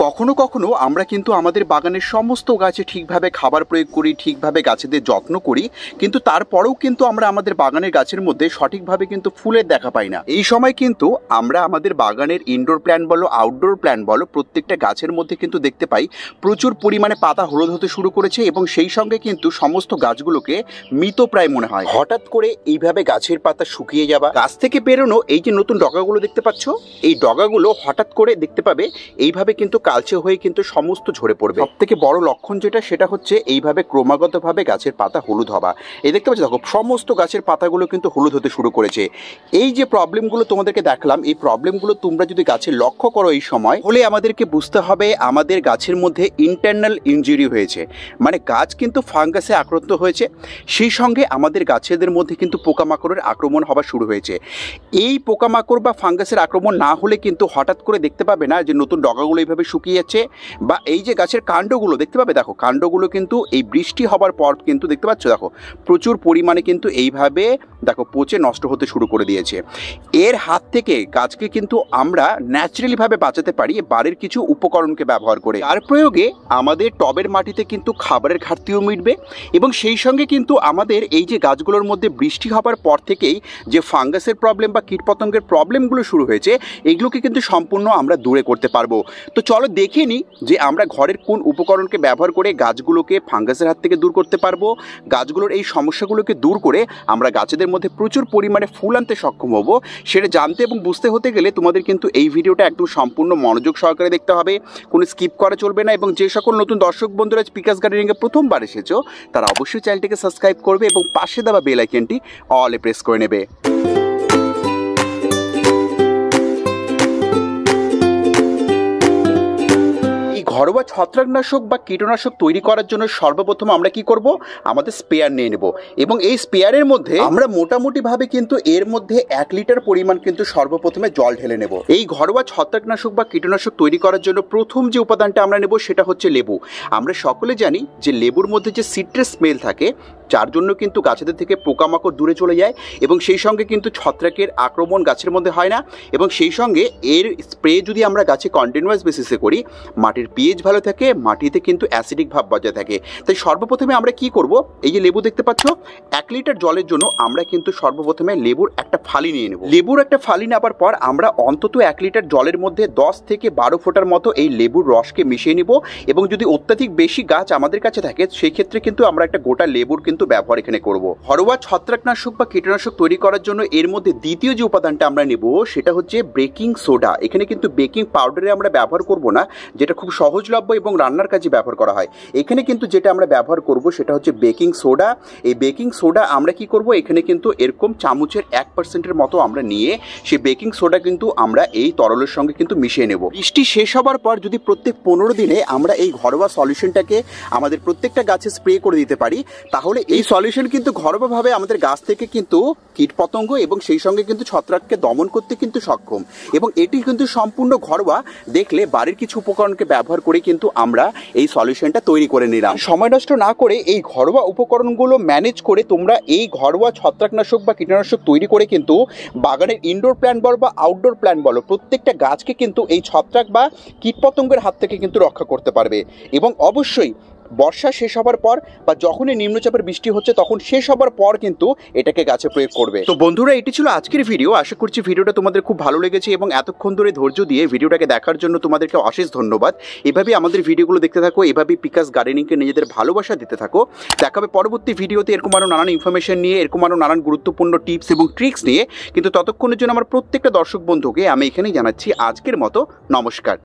কখনো কখনো আমরা কিন্তু আমাদের বাগানের সমস্ত গাছে ঠিকভাবে খাবার প্রয়োগ করি, ঠিকভাবে গাছেদের যত্ন করি, কিন্তু তারপরেও কিন্তু আমরা আমাদের বাগানের গাছের মধ্যে সঠিকভাবে কিন্তু ফুলের দেখা পাই না। এই সময় কিন্তু আমরা আমাদের বাগানের ইনডোর প্ল্যান্ট বলো, আউটডোর প্ল্যান্ট বলো, প্রত্যেকটা গাছের মধ্যে কিন্তু দেখতে পাই প্রচুর পরিমাণে পাতা হলুদ হতে শুরু করেছে এবং সেই সঙ্গে কিন্তু সমস্ত গাছগুলোকে মৃতপ্রায় মনে হয়। হঠাৎ করে এইভাবে গাছের পাতা শুকিয়ে যাওয়া, গাছ থেকে বেরোনো এই যে নতুন ডগাগুলো দেখতে পাচ্ছ, এই ডগাগুলো হঠাৎ করে দেখতে পাবে এইভাবে কিন্তু কালচে হয়ে কিন্তু সমস্ত ঝরে পড়বে। সব থেকে বড় লক্ষণ যেটা, সেটা হচ্ছে এইভাবে ক্রমাগতভাবে গাছের পাতা হলুদ হওয়া। এই দেখতে পাচ্ছ, দেখো সমস্ত গাছের পাতাগুলো কিন্তু হলুদ হতে শুরু করেছে। এই যে প্রবলেমগুলো তোমাদেরকে দেখলাম, এই প্রবলেমগুলো তোমরা যদি গাছে লক্ষ্য করো এই সময়, হলে আমাদেরকে বুঝতে হবে আমাদের গাছের মধ্যে ইন্টারনাল ইনজুরি হয়েছে, মানে গাছ কিন্তু ফাঙ্গাসে আক্রান্ত হয়েছে। সেই সঙ্গে আমাদের গাছেদের মধ্যে কিন্তু পোকামাকড়ের আক্রমণ হওয়া শুরু হয়েছে। এই পোকামাকড় বা ফাঙ্গাসের আক্রমণ না হলে কিন্তু হঠাৎ করে দেখতে পাবে না যে নতুন ডগাগুলো এইভাবে শুকিয়ে যাচ্ছে, বা এই যে গাছের কাণ্ডগুলো দেখতে পাবে, দেখো কাণ্ডগুলো কিন্তু এই বৃষ্টি হবার পর কিন্তু দেখতে পাচ্ছ, দেখো প্রচুর পরিমাণে কিন্তু এইভাবে দেখো পচে নষ্ট হতে শুরু করে দিয়েছে। এর হাত থেকে গাছকে কিন্তু আমরা ন্যাচারালিভাবে বাঁচাতে পারি বাড়ির কিছু উপকরণকে ব্যবহার করে। তার প্রয়োগে আমাদের টবের মাটিতে কিন্তু খাবারের ঘাটতিও মিটবে এবং সেই সঙ্গে কিন্তু আমাদের এই যে গাছগুলোর মধ্যে বৃষ্টি হবার পর থেকেই যে ফাঙ্গাসের প্রবলেম বা কীটপতঙ্গের প্রবলেমগুলো শুরু হয়েছে, এগুলোকে কিন্তু সম্পূর্ণ আমরা দূরে করতে পারবো। তো চলো দেখে নিই যে আমরা ঘরের কোন উপকরণকে ব্যবহার করে গাছগুলোকে ফাঙ্গাসের হাত থেকে দূর করতে পারবো, গাছগুলোর এই সমস্যাগুলোকে দূর করে আমরা গাছেদের মধ্যে প্রচুর পরিমাণে ফুল আনতে সক্ষম হব। সেটা জানতে এবং বুঝতে হতে গেলে তোমাদের কিন্তু এই ভিডিওটা একদম সম্পূর্ণ মনোযোগ সহকারে দেখতে হবে, কোনো স্কিপ করা চলবে না। এবং যে সকল নতুন দর্শক বন্ধুরা পিকাস গার্ডেনিংয়ে প্রথমবার এসেছো, তারা অবশ্যই চ্যানেলটিকে সাবস্ক্রাইব করবে এবং পাশে দেওয়া বেল আইকনটি অলে প্রেস করে নেবে। ঘরোয়া ছত্রাকনাশক বা কীটনাশক তৈরি করার জন্য সর্বপ্রথম আমরা কি করব, আমাদের স্প্রেয়ার নিয়ে নেব এবং এই স্প্রেয়ারের মধ্যে আমরা মোটামুটিভাবে কিন্তু এর মধ্যে 1 লিটার পরিমাণ কিন্তু সর্বপ্রথমে জল ঢেলে নেব। এই ঘরোয়া ছত্রাকনাশক বা কীটনাশক তৈরি করার জন্য প্রথম যে উপাদানটা আমরা নেব সেটা হচ্ছে লেবু। আমরা সকলে জানি যে লেবুর মধ্যে যে সিট্রাস স্মেল থাকে, যার জন্য কিন্তু গাছেদের থেকে পোকামাকড় দূরে চলে যায় এবং সেই সঙ্গে কিন্তু ছত্রাকের আক্রমণ গাছের মধ্যে হয় না। এবং সেই সঙ্গে এর স্প্রে যদি আমরা গাছে কন্টিনিউয়াস বেসিসে করি, মাটির পিএইচ ভালো থাকে, মাটিতে কিন্তু অ্যাসিডিক ভাব বজায় থাকে। তাই সর্বপ্রথমে আমরা কি করব, এই যে লেবু দেখতে পাচ্ছ, 1 লিটার জলের জন্য আমরা কিন্তু সর্বপ্রথমে লেবুর একটা ফালি নিয়ে নেব। লেবুর একটা ফালি নেওয়ার পর আমরা অন্তত 1 লিটার জলের মধ্যে 10 থেকে 12 ফোঁটার মতো এই লেবুর রসকে মিশিয়ে নিব। এবং যদি অত্যাধিক বেশি গাছ আমাদের কাছে থাকে, সেই ক্ষেত্রে কিন্তু আমরা একটা গোটা লেবুর কিন্তু ব্যবহার এখানে করব। ঘরোয়া ছত্রাকনাশক বা কীটনাশক তৈরি করার জন্য এর মধ্যে দ্বিতীয় যে উপাদানটা আমরা নেব সেটা হচ্ছে বেকিং সোডা। এখানে কিন্তু বেকিং পাউডারে আমরা ব্যবহার করব না, যেটা খুব সহজলভ্য এবং রান্নার কাজে ব্যবহার করা হয়। এখানে কিন্তু যেটা আমরা ব্যবহার করব সেটা হচ্ছে বেকিং সোডা। এই বেকিং সোডা আমরা কি করব, এখানে কিন্তু এরকম চামচের 1%-এর মতো আমরা নিয়ে সেই বেকিং সোডা কিন্তু আমরা এই তরলের সঙ্গে কিন্তু মিশিয়ে নেব। বৃষ্টি শেষ হবার পর যদি প্রত্যেক 15 দিনে আমরা এই ঘরোয়া সলিউশনটাকে আমাদের প্রত্যেকটা গাছে স্প্রে করে দিতে পারি, তাহলে এই সলিউশন কিন্তু ঘরোয়াভাবে আমাদের গাছ থেকে কিন্তু কীটপতঙ্গ এবং সেই সঙ্গে কিন্তু ছত্রাককে দমন করতে কিন্তু সক্ষম। এবং এটি কিন্তু সম্পূর্ণ ঘরোয়া। দেখলে বাড়ির কিছু উপকরণকে ব্যবহার করে কিন্তু আমরা এই সলিউশনটা তৈরি করে নিলাম। সময় নষ্ট না করে এই ঘরোয়া উপকরণগুলো ম্যানেজ করে তোমরা এই ঘরোয়া ছত্রাকনাশক বা কীটনাশক তৈরি করে কিন্তু বাগানের ইনডোর প্ল্যান্ট বলো বা আউটডোর প্ল্যান্ট বলো, প্রত্যেকটা গাছকে কিন্তু এই ছত্রাক বা কীটপতঙ্গের হাত থেকে কিন্তু রক্ষা করতে পারবে। এবং অবশ্যই বর্ষা শেষ হবার পর বা যখনই নিম্নচাপের বৃষ্টি হচ্ছে তখন শেষ হবার পর কিন্তু এটাকে গাছে প্রয়োগ করবে। তো বন্ধুরা, এটি ছিল আজকের ভিডিও। আশা করছি ভিডিওটা তোমাদের খুব ভালো লেগেছে এবং এতক্ষণ ধরে ধৈর্য দিয়ে ভিডিওটাকে দেখার জন্য তোমাদেরকে অশেষ ধন্যবাদ। এভাবেই আমাদের ভিডিওগুলো দেখতে থাকো, এভাবেই পিকাস গার্ডেনিংকে নিজেদের ভালোবাসা দিতে থাকো। দেখা হবে পরবর্তী ভিডিওতে এরকম আরও নানান ইনফরমেশন নিয়ে, এরকম আরও নানান গুরুত্বপূর্ণ টিপস এবং ট্রিক্স নিয়ে। কিন্তু ততক্ষণের জন্য আমার প্রত্যেকটা দর্শক বন্ধুকে আমি এখানেই জানাচ্ছি আজকের মতো নমস্কার।